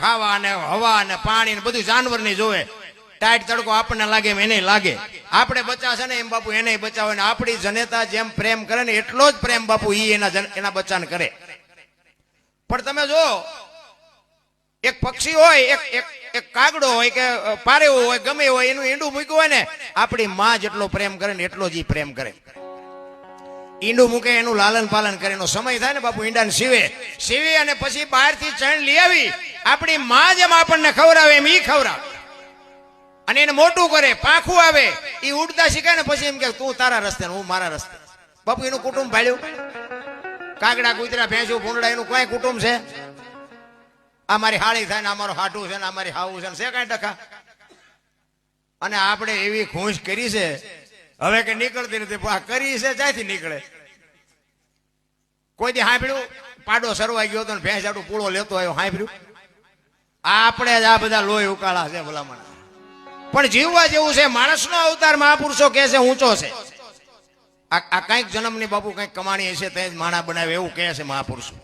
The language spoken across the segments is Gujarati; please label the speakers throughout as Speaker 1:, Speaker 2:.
Speaker 1: ખાવા ને હવા ને પાણી ને બધું જાનવર ની જોવે. ટાઈટ તડકો આપણને લાગે એમ એને લાગે. આપણે બચાશે ને એમ બાપુ એને બચાવે ને આપણી જનેતા જેમ પ્રેમ કરે ને એટલો જ પ્રેમ બાપુ ઈ એના બચ્ચાને કરે. પણ તમે જો એક પક્ષી હોય, એક કાગડો હોય કે પારેવો હોય, ગમે હોય, એનું ઈંડું મૂક્યું હોય ને આપણી માં જેટલો પ્રેમ કરે ને એટલો જ ઈ પ્રેમ કરે. ઈંડું મૂકે એનું લાલન પાલન કરે, એનો સમય થાય ને બાપુ ઈંડાને સીવે અને પછી બહારથી ચણ લઈ આવી આપણી માં જેમ આપણને ખવડાવે એમ ઈ ખવડાવે અને એને મોટું કરે. પાંખું આવે ઈ ઉડતા શીખે ને પછી એમ કે તું તારા રસ્તે હું મારા રસ્તે. બાપુ એનું કુટુંબ ભાળ્યું? કાગડા કૂતરા ભેંસું ભૂંડડા એનું કઈ કુટુંબ છે? આ મારી હાળી થાય ને અમારું હાટું છે ને અમારી હાવું છે ને કઈ ટકા. અને આપણે એવી ખુશ કરી છે હવે કે નીકળતી નથી. આ કરી છે ક્યાંથી નીકળે? કોઈ દી સાંભળ્યું પાડો સરવાઈ ગયો હતો ને ભેંસ આટલું પૂળો લેતો આવ્યો? સાંભળ્યું? આપણે જ આ બધા લોહી ઉકાળા છે ભલામણ. પણ જીવવા જેવું છે. માણસનો અવતાર મહાપુરુષો કહે છે ઊંચો છે. આ કઈક જન્મની બાપુ કઈક કમાણી હશે તે જ માણા બનાવે એવું કહે છે મહાપુરુષો.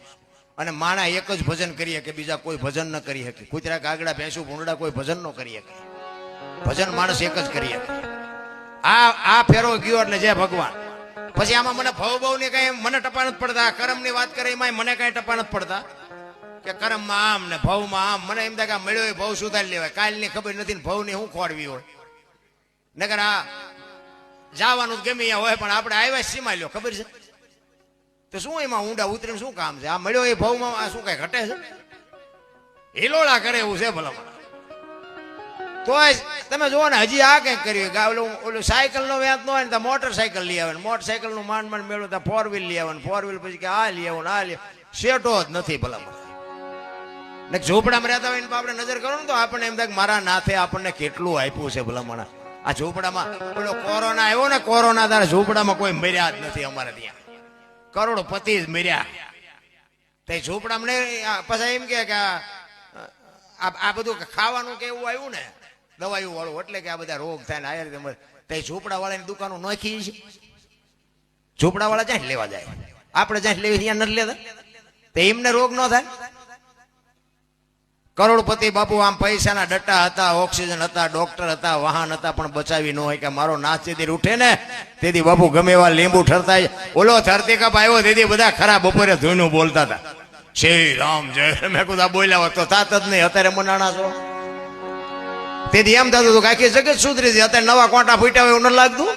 Speaker 1: અને માણા એક જ ભજન કરી શકે, બીજા કોઈ ભજન ન કરી શકે. કૂતરા કાગડા ભેંસું ભૂંડડા કોઈ ભજન ન કરી શકે. ભજન માણસ એક જ કરી શકે. આ ફેરો ગયો એટલે જય ભગવાન. પછી આમાં મને ભવ ની કઈ મને ટપા નથી પડતા. કરમ ની વાત કરે એમાં મને કઈ ટપા નથી પડતા કે કરમમાં આમ ને ભવમાં આમ. મને એમ થાય કે મળ્યો ભવ સુધારી લેવાય. કાલની ખબર નથી ને ભવ ની શું ખોડવી હોય. નકર આ જવાનું ગમે હોય પણ આપણે આવ્યા સીમા લ્યો ખબર છે તો શું એમાં ઊંડા ઉતરીને શું કામ છે? આ મળ્યો એ ભવમાં આ શું કઈ ઘટે છે? હિલોળા કરે એવું છે ભલામણ. તો તમે જુઓ ને હજી આ કઈક કર્યું. ઓલું સાયકલ નો વ્યાજ ન હોય ને તો મોટરસાયકલ લઈ આવે. મોટરસાયકલ નું માંડ મેળવું તો 4 વ્હીલ લઈ આવે. 4 વ્હીલ પછી કે આ લઈ આવો આ લઈ. શેઠો જ નથી ભલામણ. ને ઝૂંપડામાં રહેતા હોય ને આપણે નજર કરો ને તો આપણને એમ થાય કે મારા નાથે આપણને કેટલું આપ્યું છે ભલામણ. આ ઝૂંપડામાં પેલો કોરોના આવ્યો ને, કોરોના તારે ઝૂંપડામાં કોઈ મર્યા જ નથી અમારે ત્યાં. કરોડપતિ જ મર્યા. તે ઝૂંપડામાં પછી એમ કે આ બધું ખાવાનું કે એવું આવ્યું ને દવાયું વાળું એટલે કે આ બધા રોગ થાય ને આયર. તે ઝૂંપડા વાળાની દુકાનો નોખી છે. ઝૂંપડા વાળા જ્યાં લેવા જાય, આપણે જ્યાં લેવી ત્યાં નથી લેતા. તે એમને રોગ ન થાય. કરોડપતિ બાપુ આમ પૈસાના ડટ્ટા હતા, ઓક્સિજન હતા, ડોક્ટર હતા, વાહન હતા, પણ બચાવી ન હોય કે મારો નાચ તેથી ઉઠે ને તેથી બાપુ ગમે એવા લીંબુ ઠરતા. ઓલો ધરતી કપ આવ્યો તેથી બધા ખરા બપોરે ધોઈનું બોલતા હતા શ્રી રામ જય. મેં કુદા બોલ્યા હોત તો થાત જ નહીં. અત્યારે મનાણા છો તેથી એમ થતું હતું કે આખી જગત સુધરી છે. અત્યારે નવા કોટા ફૂટ્યા હોય એવું ન લાગતું.